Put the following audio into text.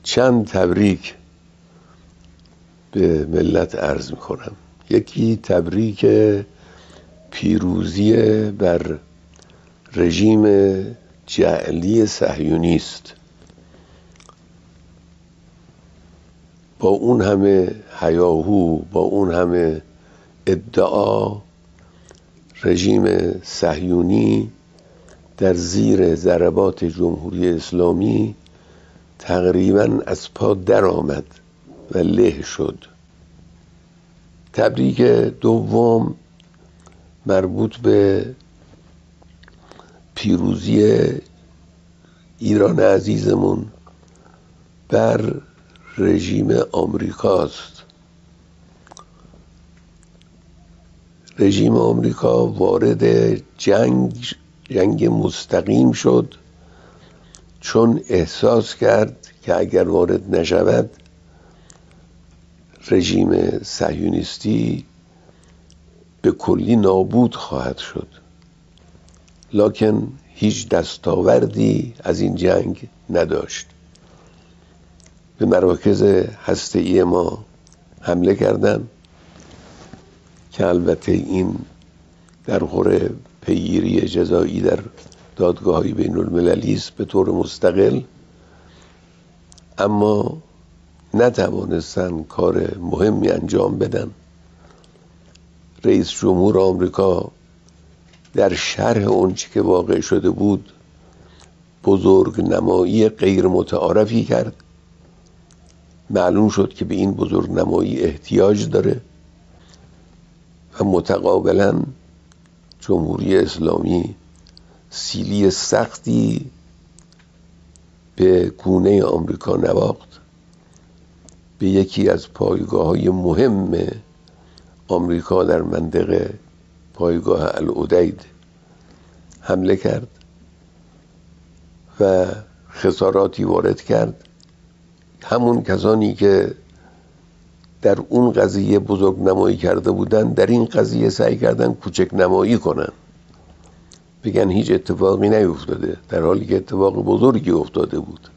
چند تبریک به ملت عرض میکنم. یکی تبریک پیروزی بر رژیم جعلی صهیونی است. با اون همه هیاهو، با اون همه ادعا، رژیم صهیونی در زیر ضربات جمهوری اسلامی تقریباً از پا در آمد و له شد. تبریک دوم مربوط به پیروزی ایران عزیزمون بر رژیم آمریکاست. رژیم آمریکا وارد جنگ مستقیم شد، چون احساس کرد که اگر وارد نشود رژیم صهیونیستی به کلی نابود خواهد شد. لکن هیچ دستاوردی از این جنگ نداشت. به مراکز هسته‌ای ما حمله کردند که البته این در خور پیگیری جزایی در دادگاه‌های بین المللی است به طور مستقل، اما نتوانستن کار مهمی انجام بدن. رئیس جمهور آمریکا در شرح اونچه که واقع شده بود بزرگ نمایی غیر متعارفی کرد. معلوم شد که به این بزرگ نمایی احتیاج داره و متقابلا جمهوری اسلامی سیلی سختی به گونه آمریکا نواخت. به یکی از پایگاه‌های مهم آمریکا در منطقه، پایگاه العدید، حمله کرد و خساراتی وارد کرد. همون کسانی که در اون قضیه بزرگ نمایی کرده بودن در این قضیه سعی کردن کوچک نمایی کنن، بگن هیچ اتفاقی نیفتاده، در حالی که اتفاق بزرگی افتاده بود.